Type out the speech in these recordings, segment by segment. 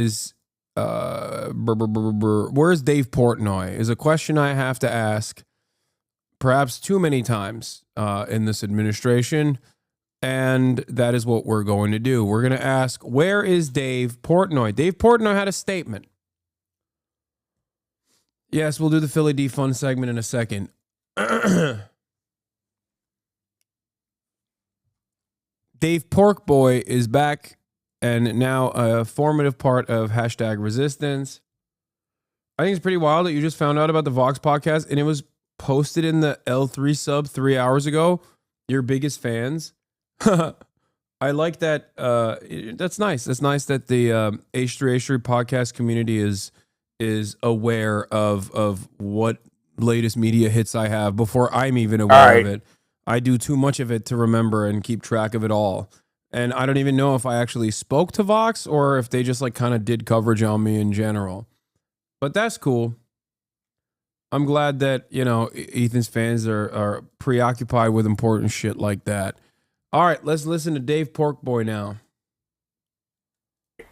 is where's Dave Portnoy is a question I have to ask perhaps too many times in this administration, and that is what we're going to do. We're going to ask, where is Dave Portnoy? Dave Portnoy had a statement. Yes, we'll do the Philly defund segment in a second. Dave Porkboy is back and now a formative part of hashtag resistance. I think it's pretty wild that you just found out about the Vox podcast and it was posted in the L3 sub 3 hours ago. Your biggest fans. I like that. That's nice. That's nice that the H3H3 podcast community is aware of what latest media hits I have before I'm even aware of it. I do too much of it to remember and keep track of it all. And I don't even know if I actually spoke to Vox or if they just like kind of did coverage on me in general. But that's cool. I'm glad that, you know, Ethan's fans are preoccupied with important shit like that. All right, let's listen to Dave Porkboy now.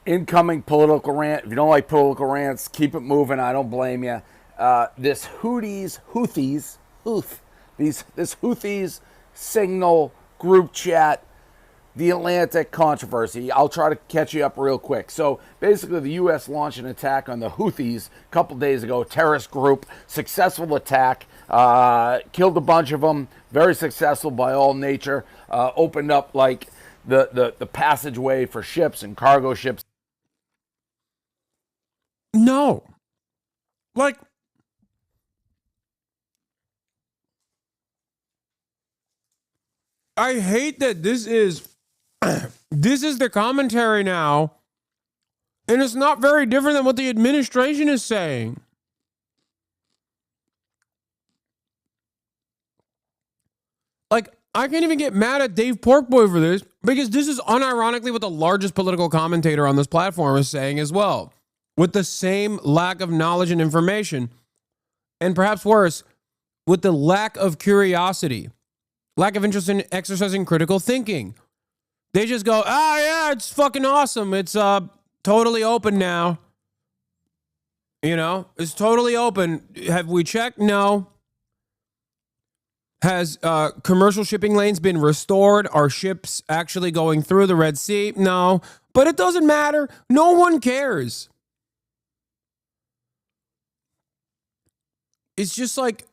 Incoming political rant. If you don't like political rants, keep it moving. I don't blame you. This Houthis signal group chat, the Atlantic controversy. I'll try to catch you up real quick. So basically the U.S. launched an attack on the Houthis a couple days ago, terrorist group, successful attack, killed a bunch of them, very successful by all nature, opened up like the passageway for ships and cargo ships. No. Like, I hate that this is the commentary now, and it's not very different than what the administration is saying. Like, I can't even get mad at Dave Porkboy for this, because this is unironically what the largest political commentator on this platform is saying as well, with the same lack of knowledge and information, and perhaps worse, with the lack of curiosity, lack of interest in exercising critical thinking. They just go, yeah, it's fucking awesome. It's totally open now. You know, it's totally open. Have we checked? No. Has commercial shipping lanes been restored? Are ships actually going through the Red Sea? No. But it doesn't matter. No one cares. It's just like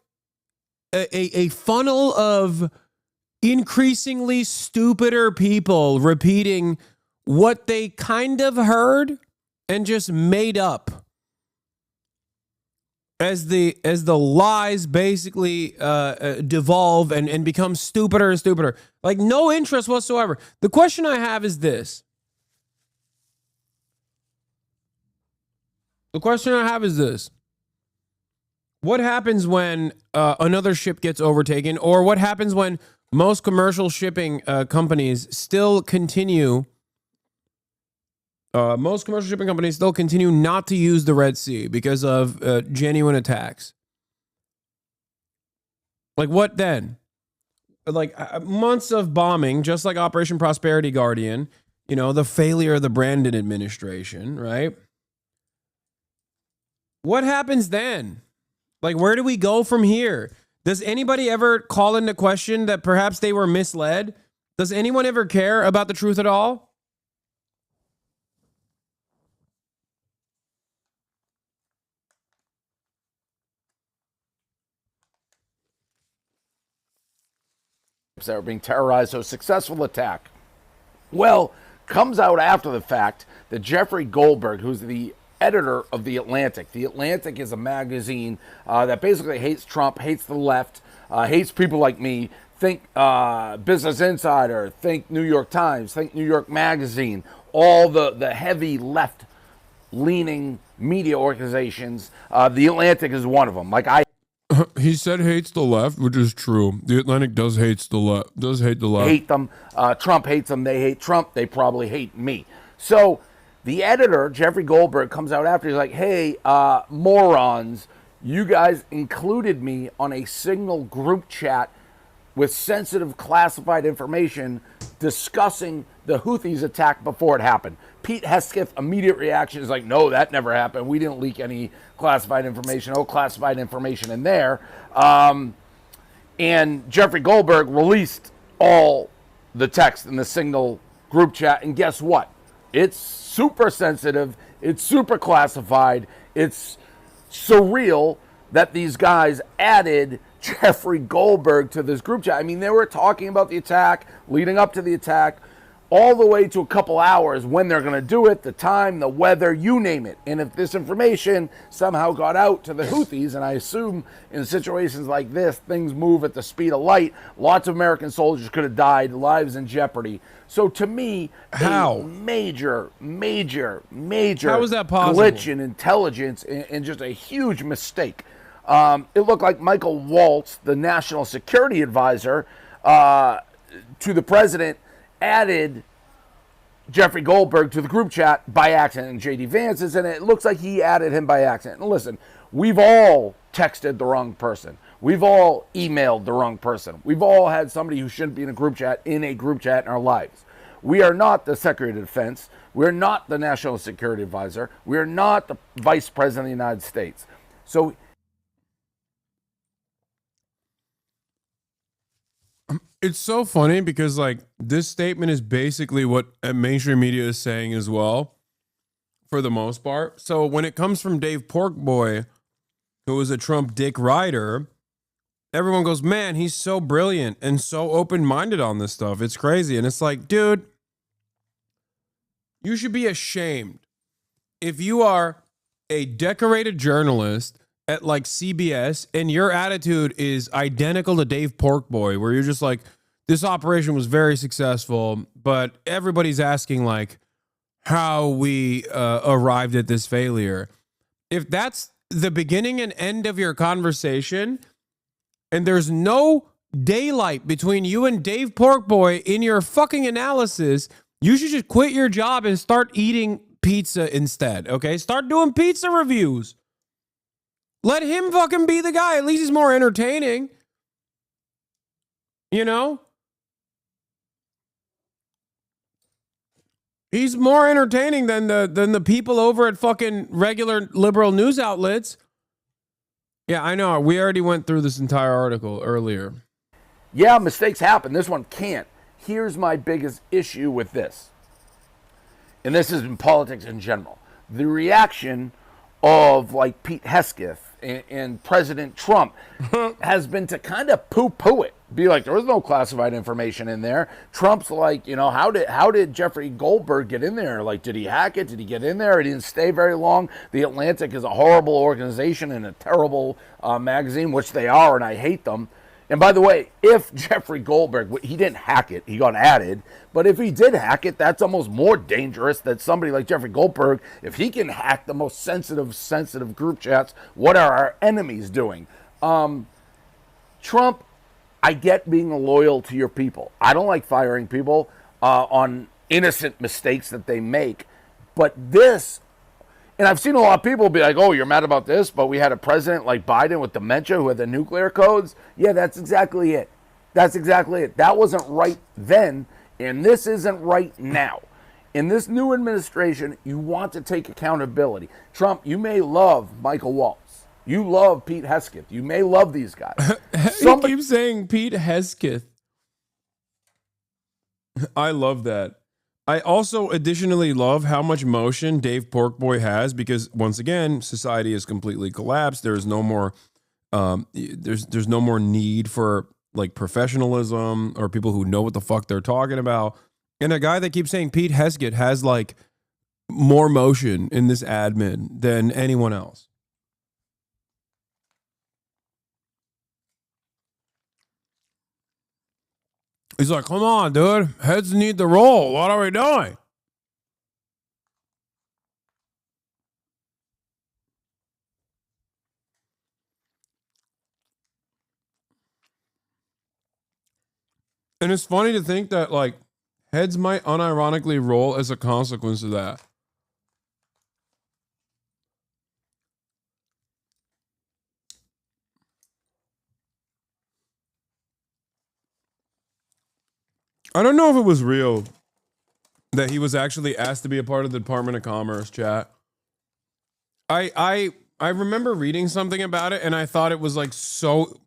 a funnel of increasingly stupider people repeating what they kind of heard and just made up as the lies basically devolve and become stupider and stupider. Like, no interest whatsoever. The question I have is this. What happens when another ship gets overtaken, or what happens when most commercial shipping companies still continue not to use the Red Sea because of genuine attacks? Like, what then? Like, months of bombing, just like Operation Prosperity Guardian, you know, the failure of the Brandon administration, right? What happens then? Like, where do we go from here? Does anybody ever call into question that perhaps they were misled? Does anyone ever care about the truth at all? That were being terrorized, so successful attack. Well, comes out after the fact that Jeffrey Goldberg, who's the editor of The Atlantic. The Atlantic is a magazine that basically hates Trump, hates the left, hates people like me. Think Business Insider, think New York Times, think New York Magazine, all the heavy left-leaning media organizations. The Atlantic is one of them. He said hates the left, which is true. The Atlantic does hate the left. Hate them. Trump hates them. They hate Trump. They probably hate me. So the editor, Jeffrey Goldberg, comes out after. He's like, hey, morons, you guys included me on a Signal group chat with sensitive classified information discussing the Houthis attack before it happened. Pete Hesketh immediate reaction is like, no, that never happened. We didn't leak any classified information. No classified information in there. And Jeffrey Goldberg released all the text in the Signal group chat. And guess what? It's super sensitive. It's super classified. It's surreal that these guys added Jeffrey Goldberg to this group chat. I mean, they were talking about the attack, leading up to the attack, all the way to a couple hours, when they're going to do it, the time, the weather, you name it. And if this information somehow got out to the Houthis, and I assume in situations like this, things move at the speed of light, lots of American soldiers could have died, lives in jeopardy. So to me, how? A major How is that possible? glitch in intelligence and just a huge mistake. It looked like Michael Waltz, the national security advisor to the president, added Jeffrey Goldberg to the group chat by accident, and J.D. Vance is in it. It looks like he added him by accident. And listen, we've all texted the wrong person. We've all emailed the wrong person. We've all had somebody who shouldn't be in a group chat in our lives. We are not the Secretary of Defense. We're not the National Security Advisor. We're not the Vice President of the United States. So it's so funny because, like, this statement is basically what mainstream media is saying as well, for the most part. So when it comes from Dave Porkboy, who is a Trump dick rider, everyone goes, man, he's so brilliant and so open-minded on this stuff. It's crazy. And it's like, dude, you should be ashamed if you are a decorated journalist at like CBS and your attitude is identical to Dave Porkboy, where you're just like, this operation was very successful, but everybody's asking like how we arrived at this failure. If that's the beginning and end of your conversation and there's no daylight between you and Dave Porkboy in your fucking analysis, you should just quit your job and start eating pizza instead, okay? Start doing pizza reviews. Let him fucking be the guy. At least he's more entertaining. You know? He's more entertaining than the people over at fucking regular liberal news outlets. Yeah, I know. We already went through this entire article earlier. Yeah, mistakes happen. This one can't. Here's my biggest issue with this. And this is in politics in general. The reaction of like Pete Hesketh and President Trump has been to kind of poo-poo it. Be like, there was no classified information in there. Trump's like, you know, how did Jeffrey Goldberg get in there? Like, did he hack it? Did he get in there? He didn't stay very long. The Atlantic is a horrible organization and a terrible magazine, which they are, and I hate them. And by the way, if Jeffrey Goldberg, he didn't hack it, he got added, but if he did hack it, that's almost more dangerous than somebody like Jeffrey Goldberg. If he can hack the most sensitive group chats, what are our enemies doing? Trump, I get being loyal to your people. I don't like firing people on innocent mistakes that they make, but this, and I've seen a lot of people be like, oh, you're mad about this, but we had a president like Biden with dementia who had the nuclear codes. Yeah, that's exactly it. That's exactly it. That wasn't right then, and this isn't right now. In this new administration, you want to take accountability. Trump, you may love Michael Waltz. You love Pete Hesketh. You may love these guys. You keep saying Pete Hesketh. I love that. I also additionally love how much motion Dave Porkboy has because once again, society has completely collapsed. There's no more, there's no more need for like professionalism or people who know what the fuck they're talking about. And a guy that keeps saying Pete Hesketh has like more motion in this admin than anyone else. He's like, come on, dude. Heads need to roll. What are we doing? And it's funny to think that, like, heads might unironically roll as a consequence of that. I don't know if it was real that he was actually asked to be a part of the Department of Commerce, chat. I remember reading something about it, and I thought it was like so...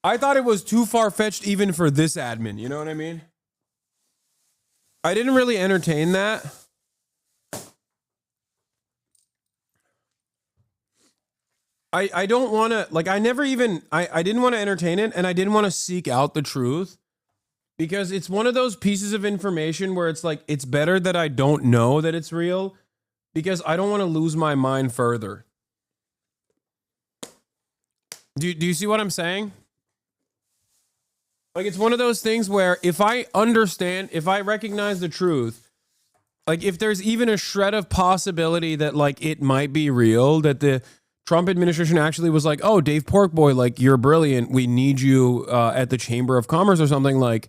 I thought it was too far-fetched even for this admin, you know what I mean? I didn't really entertain that. I don't want to, like, I didn't want to entertain it, and I didn't want to seek out the truth, because it's one of those pieces of information where it's like, it's better that I don't know that it's real, because I don't want to lose my mind further. Do you see what I'm saying? Like, it's one of those things where if I understand, if I recognize the truth, like, if there's even a shred of possibility that, like, it might be real, that the Trump administration actually was like, oh, Dave Porkboy, like, you're brilliant. We need you at the Chamber of Commerce or something. Like,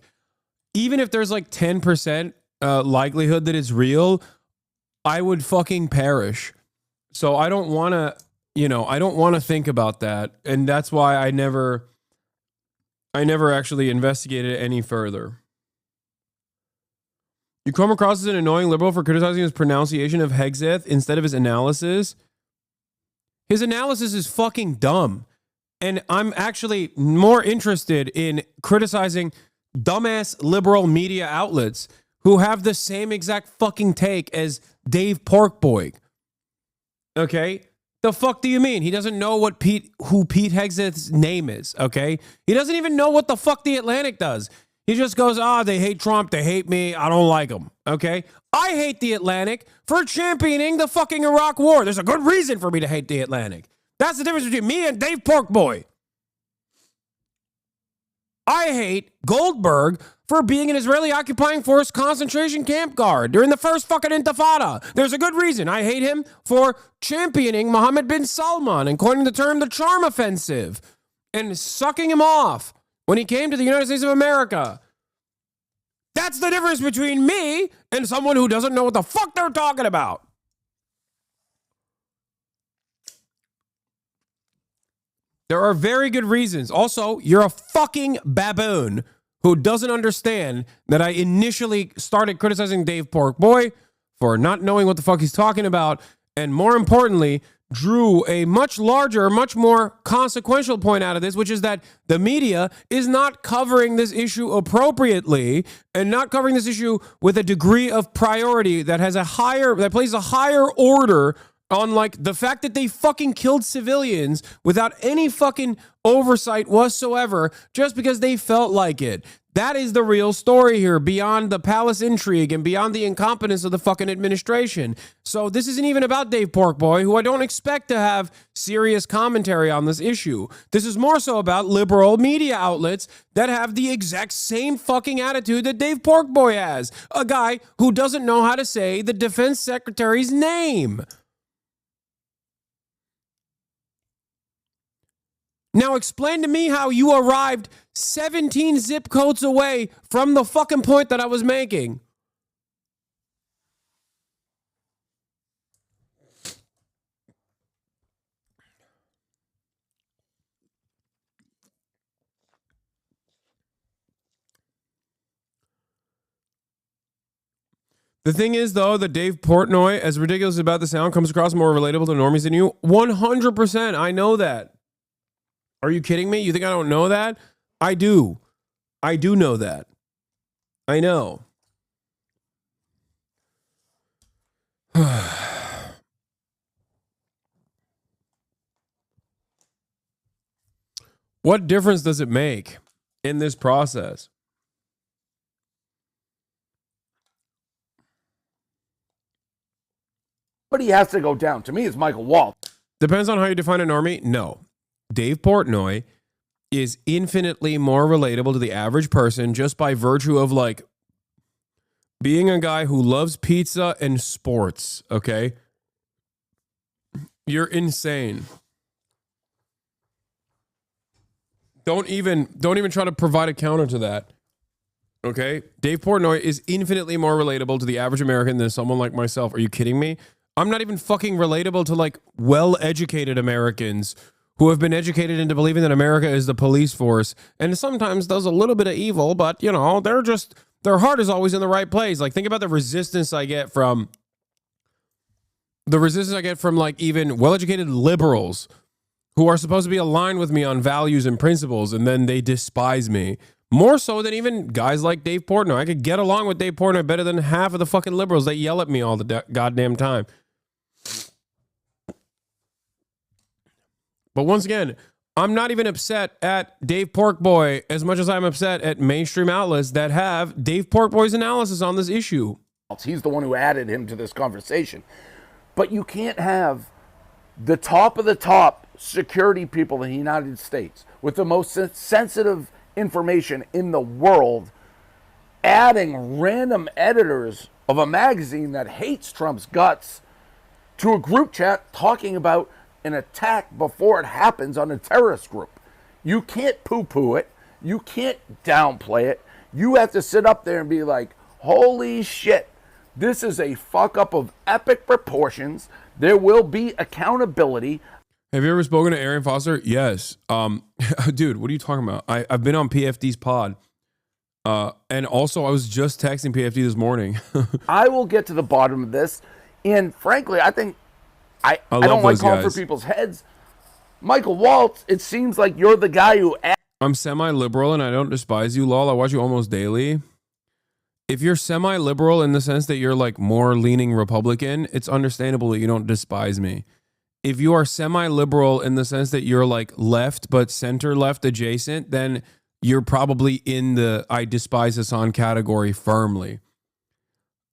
even if there's like 10% likelihood that it's real, I would fucking perish. So I don't want to, I don't want to think about that. And that's why I never actually investigated it any further. You come across as an annoying liberal for criticizing his pronunciation of Hexeth instead of his analysis. His analysis is fucking dumb. And I'm actually more interested in criticizing dumbass liberal media outlets who have the same exact fucking take as Dave Porkboy. Okay? The fuck do you mean? He doesn't know who Pete Hegseth's name is, okay? He doesn't even know what the fuck The Atlantic does. He just goes, they hate Trump, they hate me, I don't like them, okay? I hate The Atlantic for championing the fucking Iraq war. There's a good reason for me to hate The Atlantic. That's the difference between me and Dave Porkboy. I hate Goldberg for being an Israeli occupying force concentration camp guard during the first fucking intifada. There's a good reason. I hate him for championing Mohammed bin Salman and coining the term the charm offensive and sucking him off when he came to the United States of America. That's the difference between me and someone who doesn't know what the fuck they're talking about. There are very good reasons. Also, you're a fucking baboon who doesn't understand that I initially started criticizing Dave Porkboy for not knowing what the fuck he's talking about, and more importantly, drew a much larger, much more consequential point out of this, which is that the media is not covering this issue appropriately and not covering this issue with a degree of priority that plays a higher order on, like, the fact that they fucking killed civilians without any fucking oversight whatsoever just because they felt like it. That is the real story here, beyond the palace intrigue and beyond the incompetence of the fucking administration. So this isn't even about Dave Porkboy, who I don't expect to have serious commentary on this issue. This is more so about liberal media outlets that have the exact same fucking attitude that Dave Porkboy has. A guy who doesn't know how to say the defense secretary's name. Now explain to me how you arrived 17 zip codes away from the fucking point that I was making. The thing is, though, that Dave Portnoy, as ridiculous about the sound, comes across more relatable to normies than you. 100%. I know that. Are you kidding me? You think I don't know that? I do. I do know that. I know. What difference does it make in this process? But he has to go down. To me, it's Michael Walt. Depends on how you define a normie. No. Dave Portnoy is infinitely more relatable to the average person just by virtue of, like, being a guy who loves pizza and sports, okay? You're insane. Don't even try to provide a counter to that. Okay? Dave Portnoy is infinitely more relatable to the average American than someone like myself. Are you kidding me? I'm not even fucking relatable to, like, well-educated Americans who have been educated into believing that America is the police force and sometimes does a little bit of evil, but, they're their heart is always in the right place. Like, think about the resistance I get from like even well-educated liberals who are supposed to be aligned with me on values and principles, and then they despise me. More so than even guys like Dave Portnoy. I could get along with Dave Portnoy better than half of the fucking liberals that yell at me all the goddamn time. But once again, I'm not even upset at Dave Porkboy as much as I'm upset at mainstream outlets that have Dave Porkboy's analysis on this issue. He's the one who added him to this conversation. But you can't have the top of the top security people in the United States with the most sensitive information in the world adding random editors of a magazine that hates Trump's guts to a group chat talking about an attack before it happens on a terrorist group. You can't poo-poo it. You can't downplay it. You have to sit up there and be like, holy shit, this is a fuck up of epic proportions. There will be accountability. Have you ever spoken to Arian Foster? Yes. Dude, what are you talking about? I've been on PFD's pod. And also, I was just texting PFD this morning. I will get to the bottom of this. And frankly, I think I don't like calling for people's heads. Michael Waltz, it seems like you're the guy who... I'm semi-liberal and I don't despise you, lol. I watch you almost daily. If you're semi-liberal in the sense that you're like more leaning Republican, it's understandable that you don't despise me. If you are semi-liberal in the sense that you're like left but center-left adjacent, then you're probably in the I despise Hassan category firmly.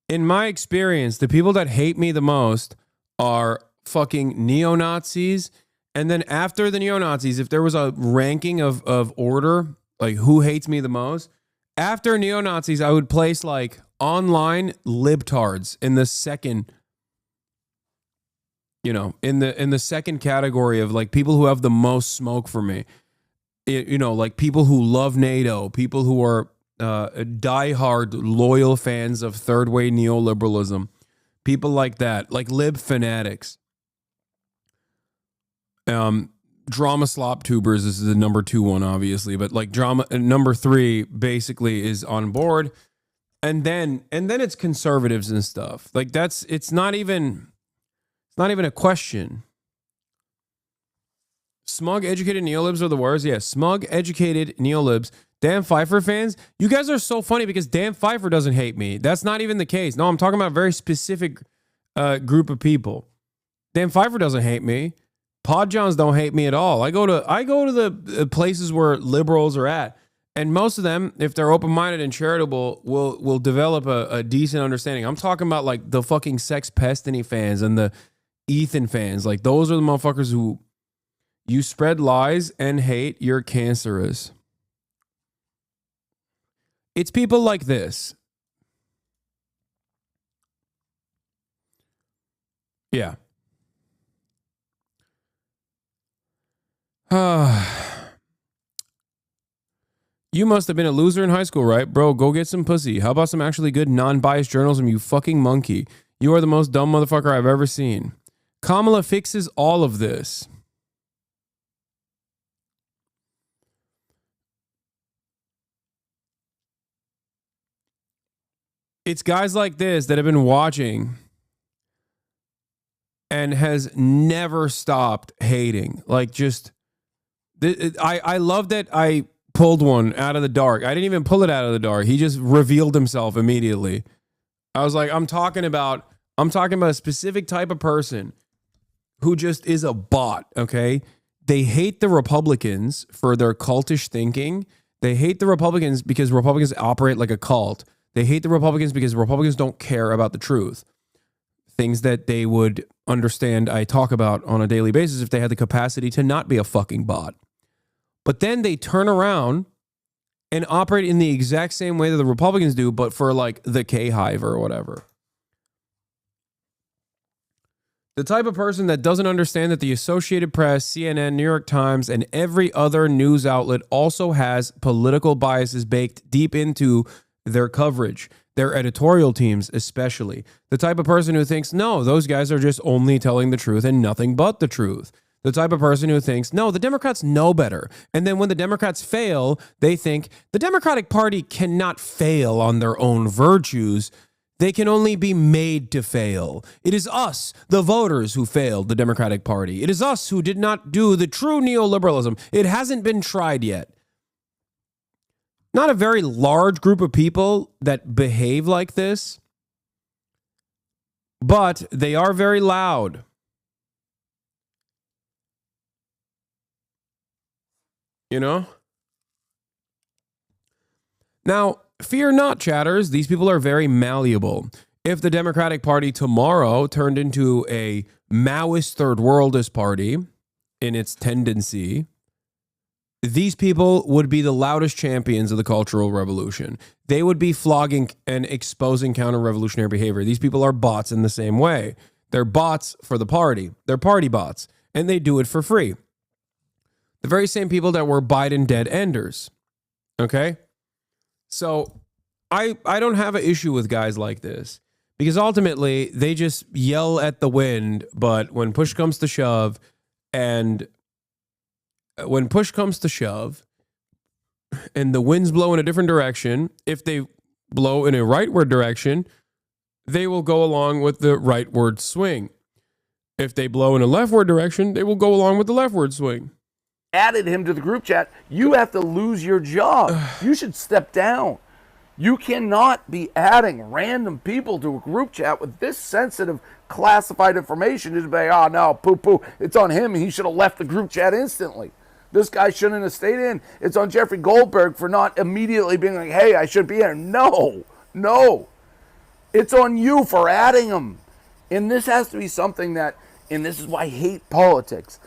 In my experience, the people that hate me the most are fucking neo-Nazis. And then after the neo-Nazis, if there was a ranking of order, like who hates me the most, after neo-Nazis, I would place like online libtards in the second, in the second category of like people who have the most smoke for me. Like people who love NATO, people who are diehard loyal fans of third way neoliberalism, people like that, like lib fanatics. Drama slop tubers is the number 2 one, obviously, but like drama number 3 basically is on board, and then it's conservatives and stuff like that's it's not even a question. Smug educated neolibs are the worst. Yeah, smug educated neolibs. Dan Pfeiffer fans, you guys are so funny because Dan Pfeiffer doesn't hate me. That's not even the case. No, I'm talking about a very specific group of people. Dan Pfeiffer doesn't hate me. Podjohns don't hate me at all. I go to the places where liberals are at, and most of them, if they're open-minded and charitable, will develop a decent understanding. I'm talking about like the fucking Sex Pestiny fans and the Ethan fans. Like those are the motherfuckers who you spread lies and hate. You're cancerous. It's people like this. Yeah. You must have been a loser in high school, right? Bro, go get some pussy. How about some actually good non-biased journalism, you fucking monkey? You are the most dumb motherfucker I've ever seen. Kamala fixes all of this. It's guys like this that have been watching and has never stopped hating. Like just... I love that I pulled one out of the dark. I didn't even pull it out of the dark. He just revealed himself immediately. I was like, I'm talking about a specific type of person who just is a bot, okay? They hate the Republicans for their cultish thinking. They hate the Republicans because Republicans operate like a cult. They hate the Republicans because Republicans don't care about the truth. Things that they would understand I talk about on a daily basis if they had the capacity to not be a fucking bot. But then they turn around and operate in the exact same way that the Republicans do, but for like the K-Hive or whatever. The type of person that doesn't understand that the Associated Press, CNN, New York Times, and every other news outlet also has political biases baked deep into their coverage, their editorial teams especially. The type of person who thinks, no, those guys are just only telling the truth and nothing but the truth. The type of person who thinks, no, the Democrats know better. And then when the Democrats fail, they think the Democratic Party cannot fail on their own virtues. They can only be made to fail. It is us, the voters, who failed the Democratic Party. It is us who did not do the true neoliberalism. It hasn't been tried yet. Not a very large group of people that behave like this, but they are very loud. You know? Now, fear not, chatters. These people are very malleable. If the Democratic Party tomorrow turned into a Maoist third worldist party in its tendency, these people would be the loudest champions of the Cultural Revolution. They would be flogging and exposing counter-revolutionary behavior. These people are bots in the same way. They're bots for the party. They're party bots, and they do it for free. The very same people that were Biden dead enders. Okay? So I don't have an issue with guys like this because ultimately they just yell at the wind, but when push comes to shove and the winds blow in a different direction, if they blow in a rightward direction, they will go along with the rightward swing. If they blow in a leftward direction, they will go along with the leftward swing. Added him to the group chat, you have to lose your job. You should step down. You cannot be adding random people to a group chat with this sensitive, classified information. Just be, oh no, poo-poo. It's on him. He should have left the group chat instantly. This guy shouldn't have stayed in. It's on Jeffrey Goldberg for not immediately being like, hey, I should be here. No. It's on you for adding him. And this has to be something that, and this is why I hate politics.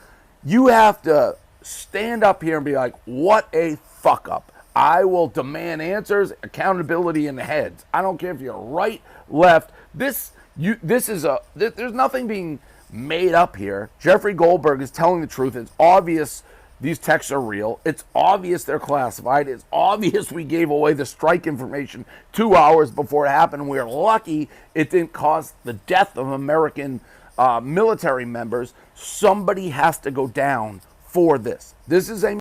You have to stand up here and be like, what a fuck up. I will demand answers, accountability in the heads. I don't care if you're right, left. There's nothing being made up here. Jeffrey Goldberg is telling the truth. It's obvious these texts are real. It's obvious they're classified. It's obvious we gave away the strike information 2 hours before it happened. We're lucky it didn't cause the death of American military members. Somebody has to go down for this. This is a...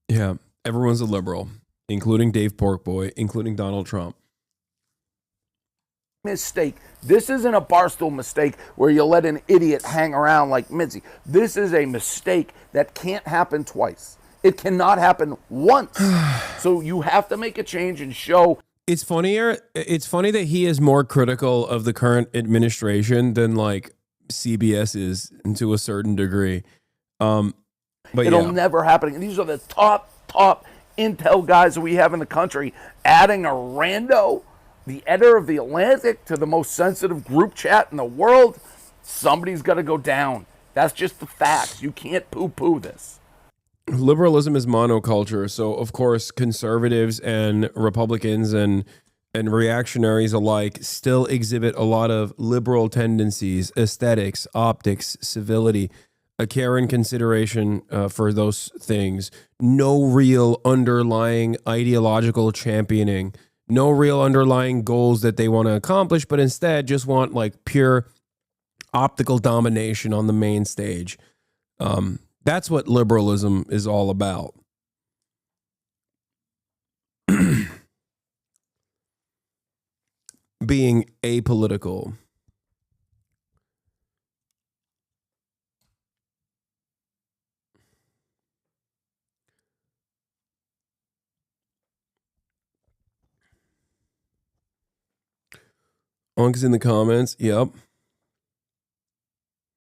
Yeah, everyone's a liberal, including Dave Porkboy, including Donald Trump. Mistake. This isn't a Barstool mistake where you let an idiot hang around like Mitzi. This is a mistake that can't happen twice. It cannot happen once. So you have to make a change and show. It's funny that he is more critical of the current administration than like CBS is to a certain degree. But it'll never happen. And these are the top intel guys that we have in the country. Adding a rando, the editor of The Atlantic, to the most sensitive group chat in the world, somebody's got to go down. That's just the facts. You can't poo-poo this. Liberalism is monoculture, so of course conservatives and Republicans and reactionaries alike still exhibit a lot of liberal tendencies, aesthetics, optics, civility, a care and consideration for those things. No real underlying ideological championing. No real underlying goals that they want to accomplish, but instead just want like pure optical domination on the main stage. That's what liberalism is all about. Being apolitical. Unk's in the comments. Yep.